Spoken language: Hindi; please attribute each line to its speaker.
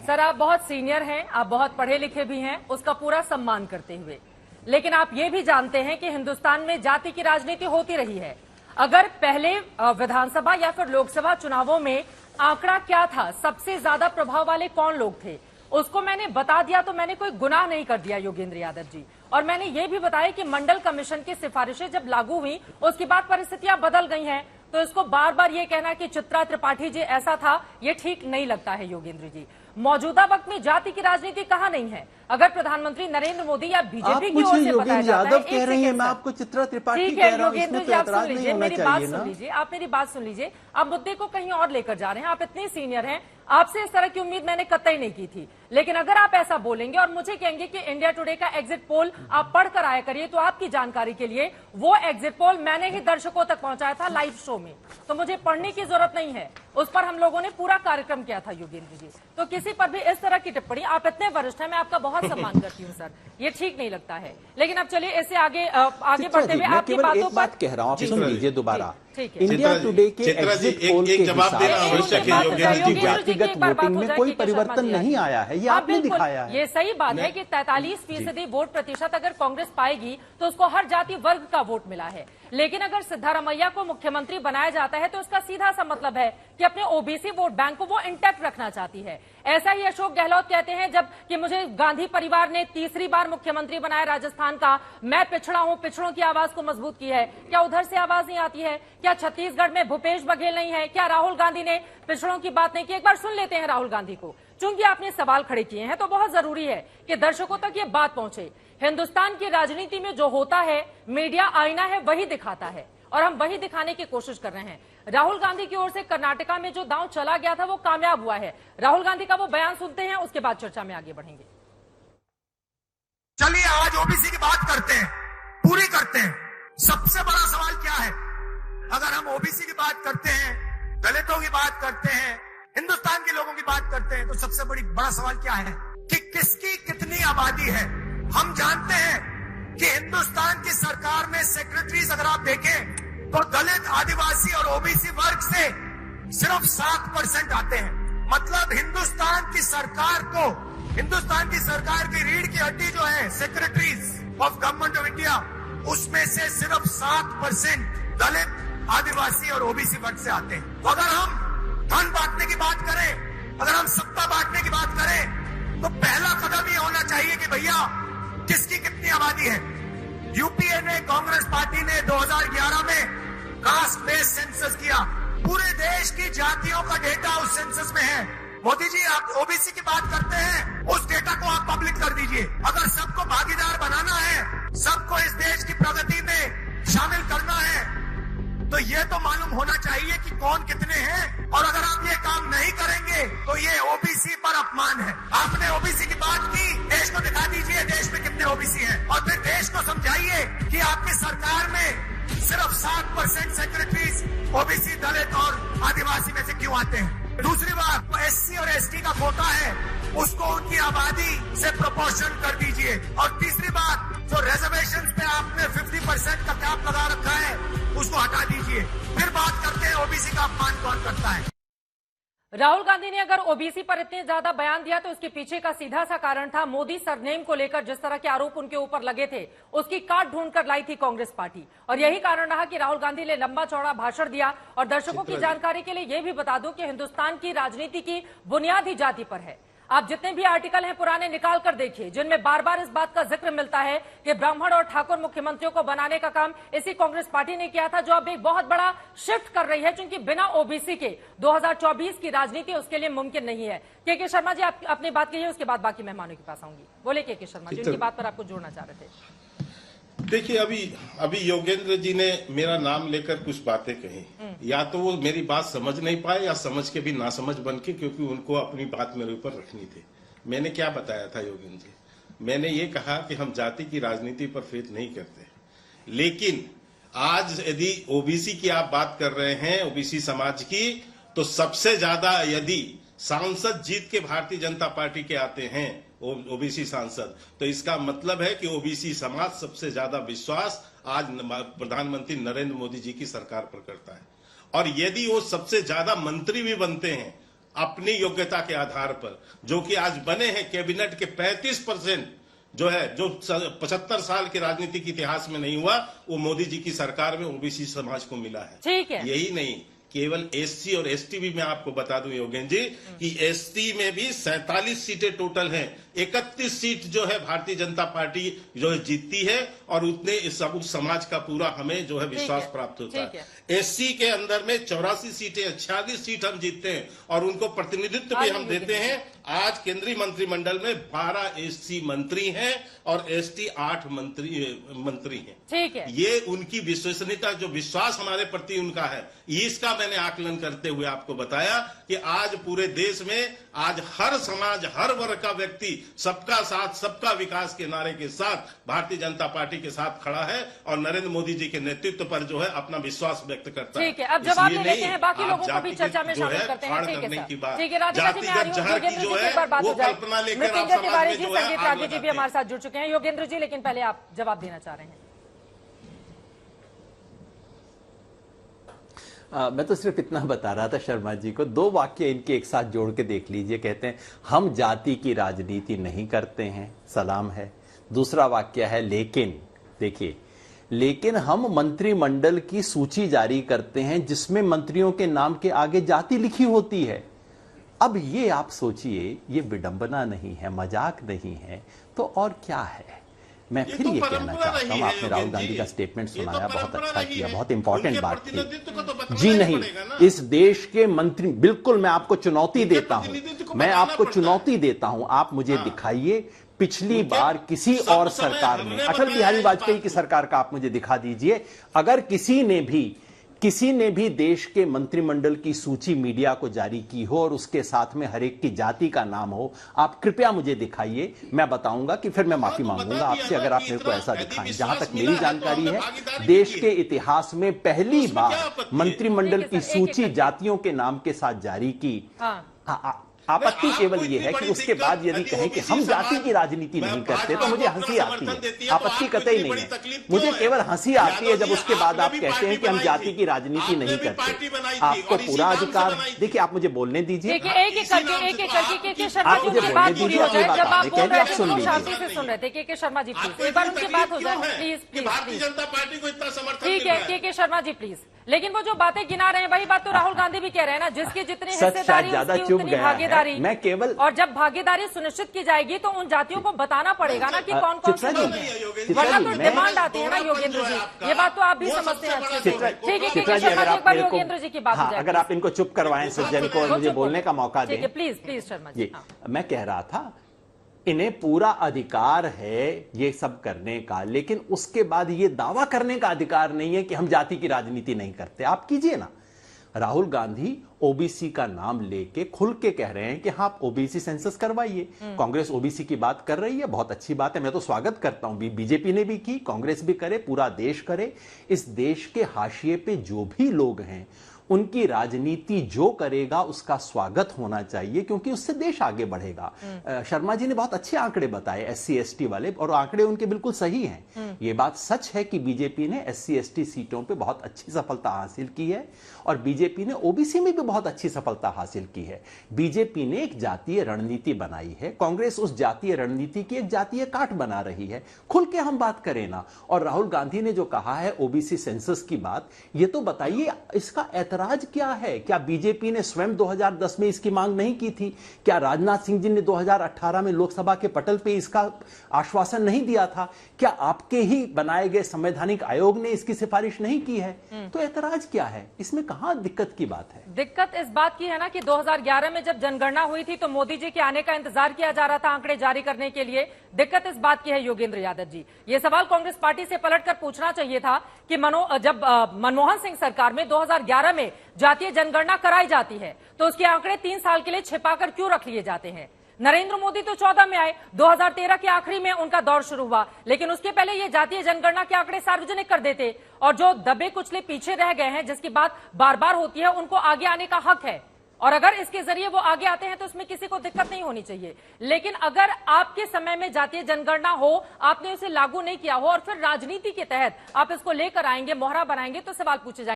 Speaker 1: सर, आप बहुत सीनियर हैं, आप बहुत पढ़े लिखे भी हैं, उसका पूरा सम्मान करते हुए, लेकिन आप ये भी जानते हैं कि हिंदुस्तान में जाति की राजनीति होती रही है। अगर पहले विधानसभा या फिर लोकसभा चुनावों में आंकड़ा क्या था, सबसे ज्यादा प्रभाव वाले कौन लोग थे, उसको मैंने बता दिया तो मैंने कोई गुनाह नहीं कर दिया योगेंद्र यादव जी। और मैंने ये भी बताया कि मंडल कमीशन की सिफारिशें जब लागू हुई उसके बाद परिस्थितियां बदल गई हैं, तो इसको बार बार ये कहना कि चित्रा त्रिपाठी जी ऐसा था, ये ठीक नहीं लगता है योगेंद्र जी। मौजूदा वक्त में जाति की राजनीति कहाँ नहीं है? अगर प्रधानमंत्री नरेंद्र मोदी या बीजेपी की ओर से बताया जाता है,
Speaker 2: कह रही हैं, मैं आपको चित्रा त्रिपाठी
Speaker 1: ठीक है योगेंद्र जी, आप सुन लीजिए, मेरी बात सुन लीजिए, आप मेरी बात सुन लीजिए। आप मुद्दे को कहीं और लेकर जा रहे हैं, आप इतने सीनियर हैं, आपसे इस तरह की उम्मीद मैंने कतई नहीं की थी। लेकिन अगर आप ऐसा बोलेंगे और मुझे कहेंगे कि इंडिया टुडे का एग्जिट पोल आप पढ़कर आया करिए, तो आपकी जानकारी के लिए वो एग्जिट पोल मैंने ही दर्शकों तक पहुंचाया था लाइव शो में, तो मुझे पढ़ने की जरूरत नहीं है, उस पर हम लोगों ने पूरा कार्यक्रम किया था योगेंद्र जी। तो किसी पर भी इस तरह की टिप्पणी, आप इतने वरिष्ठ हैं, मैं आपका बहुत सम्मान करती हूँ सर, ये ठीक नहीं लगता है। लेकिन अब चलिए इससे आगे बढ़ते हुए आपकी बातों पर
Speaker 2: कह रहा हूँ, आप सुन लीजिए दोबारा।
Speaker 3: इंडिया टुडे के एग्जिट पोल के हिसाब जातिगत वोटिंग में कोई परिवर्तन नहीं आया है, ये आपने दिखाया है।
Speaker 1: ये सही बात है कि 43% वोट प्रतिशत अगर कांग्रेस पाएगी तो उसको हर जाति वर्ग का वोट मिला है। लेकिन अगर सिद्धारमैया को मुख्यमंत्री बनाया जाता है तो इसका सीधा सा मतलब है कि अपने ओबीसी वोट बैंक को वो इंटैक्ट रखना चाहती है। ऐसा ही अशोक गहलोत कहते हैं जब कि मुझे गांधी परिवार ने तीसरी बार मुख्यमंत्री बनाया राजस्थान का, मैं पिछड़ा हूं, पिछड़ों की आवाज को मजबूत की है। क्या उधर से आवाज नहीं आती है? क्या छत्तीसगढ़ में भूपेश बघेल नहीं है? क्या राहुल गांधी ने पिछड़ों की बात नहीं की? एक बार सुन लेते हैं राहुल गांधी को, चूंकि आपने सवाल खड़े किए हैं तो बहुत जरूरी है कि दर्शकों तक ये बात पहुंचे। हिंदुस्तान की राजनीति में जो होता है, मीडिया आईना है, वही दिखाता है और हम वही दिखाने की कोशिश कर रहे हैं। राहुल गांधी की ओर से कर्नाटका में जो दांव चला गया था वो कामयाब हुआ है। राहुल गांधी का वो बयान सुनते हैं, उसके बाद चर्चा में आगे बढ़ेंगे।
Speaker 4: चलिए आज ओबीसी की बात करते हैं, पूरी करते हैं। सबसे बड़ा सवाल क्या है? अगर हम ओबीसी की बात करते हैं, दलितों की बात करते हैं, हिंदुस्तान के लोगों की बात करते हैं, तो सबसे बड़ा सवाल क्या है कि किसकी कितनी आबादी है। हम जानते हैं कि हिंदुस्तान की सरकार में सेक्रेटरीज अगर आप देखें तो दलित, आदिवासी और ओबीसी वर्ग से सिर्फ 7% आते हैं। मतलब हिंदुस्तान की सरकार की रीढ़ की हड्डी जो है secretaries of government of India, उसमें से सिर्फ 7% दलित, आदिवासी और ओबीसी वर्ग से आते हैं। तो अगर हम धन बांटने की बात करें, अगर हम सत्ता बांटने की बात करें, तो पहला कदम ये होना चाहिए कि भैया किसकी कितनी आबादी है। यूपीए ने, कांग्रेस पार्टी ने 2011 में कास्ट बेस्ड सेंसस किया, पूरे देश की जातियों का डेटा उस सेंसस में है। मोदी जी, आप ओबीसी की बात करते हैं, उस डेटा को आप पब्लिक कर दीजिए। अगर सबको भागीदार बनाना है, सबको इस देश की प्रगति में शामिल करना है, तो ये तो मालूम होना चाहिए कि कौन कितने हैं। और अगर आप ये काम नहीं करेंगे तो ये ओबीसी पर अपमान है। आपने ओबीसी की बात की, देश को दिखा दीजिए देश में कितने ओबीसी हैं, और फिर देश को समझाइए कि आपकी सरकार में सिर्फ 7% सेक्रेटरीज ओबीसी, दलित और आदिवासी में से क्यों आते हैं। दूसरी बात, तो एससी और एसटी का कोटा है, उसको उनकी आबादी से प्रोपोर्शन कर दीजिए। और तीसरी बात, जो रिजर्वेशन पे आपने 50% का कैप लगा रखा है, उसको हटा दीजिए। फिर बात करते हैं ओबीसी का अपमान कौन करता है।
Speaker 1: राहुल गांधी ने अगर ओबीसी पर इतने ज्यादा बयान दिया तो इसके पीछे का सीधा सा कारण था मोदी सरनेम को लेकर जिस तरह के आरोप उनके ऊपर लगे थे, उसकी काट ढूंढ कर लाई थी कांग्रेस पार्टी। और यही कारण रहा कि राहुल गांधी ने लंबा चौड़ा भाषण दिया। और दर्शकों की जानकारी के लिए यह भी बता दूं कि हिंदुस्तान की राजनीति की बुनियाद ही जाति पर है। आप जितने भी आर्टिकल हैं पुराने निकाल कर देखिए, जिनमें बार बार इस बात का जिक्र मिलता है कि ब्राह्मण और ठाकुर मुख्यमंत्रियों को बनाने का काम इसी कांग्रेस पार्टी ने किया था, जो अब एक बहुत बड़ा शिफ्ट कर रही है, क्योंकि बिना ओबीसी के 2024 की राजनीति उसके लिए मुमकिन नहीं है। के शर्मा जी, आप अपनी बात कहिए, उसके बाद बाकी मेहमानों के पास आऊंगी। बोले के शर्मा जी, उनकी बात पर आपको जोड़ना चाह रहे थे।
Speaker 3: देखिए, अभी योगेंद्र जी ने मेरा नाम लेकर कुछ बातें कही, या तो वो मेरी बात समझ नहीं पाए या समझ के भी ना समझ बन के, क्योंकि उनको अपनी बात मेरे ऊपर रखनी थी। मैंने क्या बताया था योगेंद्र जी? मैंने ये कहा कि हम जाति की राजनीति पर फेथ नहीं करते, लेकिन आज यदि ओबीसी की आप बात कर रहे हैं, ओबीसी समाज की, तो सबसे ज्यादा यदि सांसद जीत के भारतीय जनता पार्टी के आते हैं ओबीसी सांसद, तो इसका मतलब है कि ओबीसी समाज सबसे ज्यादा विश्वास आज प्रधानमंत्री नरेंद्र मोदी जी की सरकार पर करता है। और यदि वो सबसे ज्यादा मंत्री भी बनते हैं, अपनी योग्यता के आधार पर, जो कि आज बने हैं कैबिनेट के 35% जो है, जो 75 साल के राजनीतिक इतिहास में नहीं हुआ, वो मोदी जी की सरकार में ओबीसी समाज को मिला है।
Speaker 1: ठीक है।
Speaker 3: यही नहीं, केवल एससी और एसटी भी मैं आपको बता दूं योगेंद्र जी कि एसटी में भी 47 सीटें टोटल हैं। 31 सीट जो है भारतीय जनता पार्टी जो है जीतती है और उतने इस समाज का पूरा हमें जो है विश्वास प्राप्त होता है। एससी के अंदर में 84 सीटें, 46 सीट हम जीतते हैं और उनको प्रतिनिधित्व भी हम देते हैं। आज केंद्रीय मंत्रिमंडल में 12 एससी मंत्री हैं और एसटी 8 मंत्री हैं।
Speaker 1: ठीक है।
Speaker 3: ये उनकी विश्वसनीयता, जो विश्वास हमारे प्रति उनका है, इसका मैंने आकलन करते हुए आपको बताया कि आज पूरे देश में आज हर समाज, हर वर्ग का व्यक्ति सबका साथ सबका विकास के नारे के साथ भारतीय जनता पार्टी के साथ खड़ा है और नरेंद्र मोदी जी के नेतृत्व पर जो है अपना विश्वास व्यक्त करता है।
Speaker 1: ठीक है, अब जवाब ले लेते हैं, बाकी लोगों को भी चर्चा में शामिल करते हैं। ठीक है सर, ठीक है।
Speaker 3: जातिगत जहर की जो है वो कल्पना लेकर आप समाज में जो है
Speaker 1: संदीप रागी जी भी हमारे साथ जुड़ चुके हैं। योगेंद्र जी, लेकिन पहले आप जवाब देना चाह रहे हैं।
Speaker 2: मैं तो सिर्फ इतना बता रहा था शर्मा जी को, 2 वाक्य इनके एक साथ जोड़ के देख लीजिए। कहते हैं हम जाति की राजनीति नहीं करते हैं, सलाम है। दूसरा वाक्य है लेकिन, देखिए, लेकिन हम मंत्रिमंडल की सूची जारी करते हैं जिसमें मंत्रियों के नाम के आगे जाति लिखी होती है। अब ये आप सोचिए, ये विडंबना नहीं है, मजाक नहीं है, तो और क्या है। मैं फिर ये कहना चाहता हूं, आपने राहुल गांधी का स्टेटमेंट सुनाया, बहुत अच्छा किया, बहुत इंपॉर्टेंट बात थी। जी नहीं, इस देश के मंत्री, बिल्कुल मैं आपको चुनौती देता हूं, मैं आपको चुनौती देता हूं, आप मुझे दिखाइए पिछली बार किसी और सरकार में, अटल बिहारी वाजपेयी की सरकार का आप मुझे दिखा दीजिए, अगर किसी ने भी देश के मंत्रिमंडल की सूची मीडिया को जारी की हो और उसके साथ में हर एक की जाति का नाम हो, आप कृपया मुझे दिखाइए। मैं बताऊंगा कि फिर मैं माफी मांगूंगा आपसे अगर आप मेरे को ऐसा दिखाएं। जहां तक मेरी जानकारी है, देश के इतिहास में पहली बार मंत्रिमंडल की सूची जातियों के नाम के साथ जारी की। आपत्ति केवल यह है कि उसके बाद यदि कहें कि हम जाति की राजनीति नहीं करते तो मुझे हंसी आती है। आपत्ति कतई नहीं है, मुझे केवल हंसी आती है जब उसके बाद आप कहते हैं कि हम जाति की राजनीति नहीं करते। आपको पूरा अधिकार, देखिए आप मुझे बोलने दीजिए,
Speaker 1: एक एक करके शर्मा जी की बात पूरी हो जाए। जब आप बोल रहे थे तो शांति से सुन रहे थे। के शर्मा जी प्लीज, एक बार उनकी बात हो जाए प्लीज।
Speaker 3: भारतीय जनता पार्टी को इतना समर्थन,
Speaker 1: ठीक है के शर्मा जी प्लीज। लेकिन वो जो बातें गिना रहे हैं वही बात तो राहुल गांधी भी कह रहे हैं ना, जिसकी जितनी हिस्सेदारी उसकी उतनी भागीदारी।
Speaker 2: मैं केवल, और
Speaker 1: जब भागीदारी सुनिश्चित की जाएगी तो उन जातियों को बताना पड़ेगा ना कि कौन कौन से लोग हैं, वरना तो डिमांड आती है ना योगेंद्र जी। ये बात तो आप भी समझते हैं अच्छे से। ठीक है, एक बार योगेंद्र जी की बात हो जाए।
Speaker 2: अगर आप इनको चुप करवाएं सज्जन को और मुझे बोलने का मौका दें।
Speaker 1: प्लीज शर्मा जी।
Speaker 2: मैं कह रहा था इन्हें पूरा अधिकार है ये सब करने का, लेकिन उसके बाद ये दावा करने का अधिकार नहीं है कि हम जाति की राजनीति नहीं करते। आप कीजिए ना। राहुल गांधी ओबीसी का नाम लेके खुल के कह रहे हैं कि हाँ आप ओबीसी सेंसस करवाइए। कांग्रेस ओबीसी की बात कर रही है, बहुत अच्छी बात है, मैं तो स्वागत करता हूं। बीजेपी ने भी की, कांग्रेस भी करे, पूरा देश करे। इस देश के हाशिए पे जो भी लोग हैं उनकी राजनीति जो करेगा उसका स्वागत होना चाहिए, क्योंकि उससे देश आगे बढ़ेगा। शर्मा जी ने बहुत अच्छे आंकड़े बताए एससी एसटी वाले, और आंकड़े उनके बिल्कुल सही हैं। ये बात सच है कि बीजेपी ने एससी एसटी सीटों पे बहुत अच्छी सफलता हासिल की है और बीजेपी ने ओबीसी में भी बहुत अच्छी सफलता हासिल की है। बीजेपी ने एक जातीय रणनीति बनाई है, कांग्रेस उस जातीय रणनीति की एक जातीय काट बना रही है। खुल के हम बात करें ना। और राहुल गांधी ने जो कहा है ओबीसी सेंसस की बात, ये तो बताइए इसका ऐतराज क्या है? क्या बीजेपी ने स्वयं 2010 में इसकी मांग नहीं की थी? क्या राजनाथ सिंह जी ने 2018 में लोकसभा के पटल पे इसका आश्वासन नहीं दिया था? क्या आपके ही बनाए गए संवैधानिक आयोग ने इसकी सिफारिश नहीं की है? तो ऐतराज क्या है इसमें? कहां दिक्कत की बात है?
Speaker 1: दिक्कत इस बात की है ना कि 2011 में जब जनगणना हुई थी तो मोदी जी के आने का इंतजार किया जा रहा था आंकड़े जारी करने के लिए। दिक्कत इस बात की है योगेंद्र यादव जी, ये सवाल कांग्रेस पार्टी से पलटकर पूछना चाहिए था कि जब मनमोहन सिंह सरकार में 2011 में जातीय जनगणना कराई जाती है तो उसके आंकड़े 3 साल के लिए छिपाकर क्यों रख लिए जाते हैं? नरेंद्र मोदी तो 14 में आए, 2013 के आखिरी में उनका दौर शुरू हुआ, लेकिन उसके पहले ये जातीय जनगणना के आंकड़े सार्वजनिक कर देते। और जो दबे कुचले पीछे रह गए हैं, जिसकी बात बार बार होती है, उनको आगे आने का हक है। और अगर इसके जरिए वो आगे आते हैं तो उसमें किसी को दिक्कत नहीं होनी चाहिए। लेकिन अगर आपके समय में जातीय जनगणना हो, आपने उसे लागू नहीं किया हो और फिर राजनीति के तहत आप इसको लेकर आएंगे, मोहरा बनाएंगे, तो सवाल पूछे जाएंगे।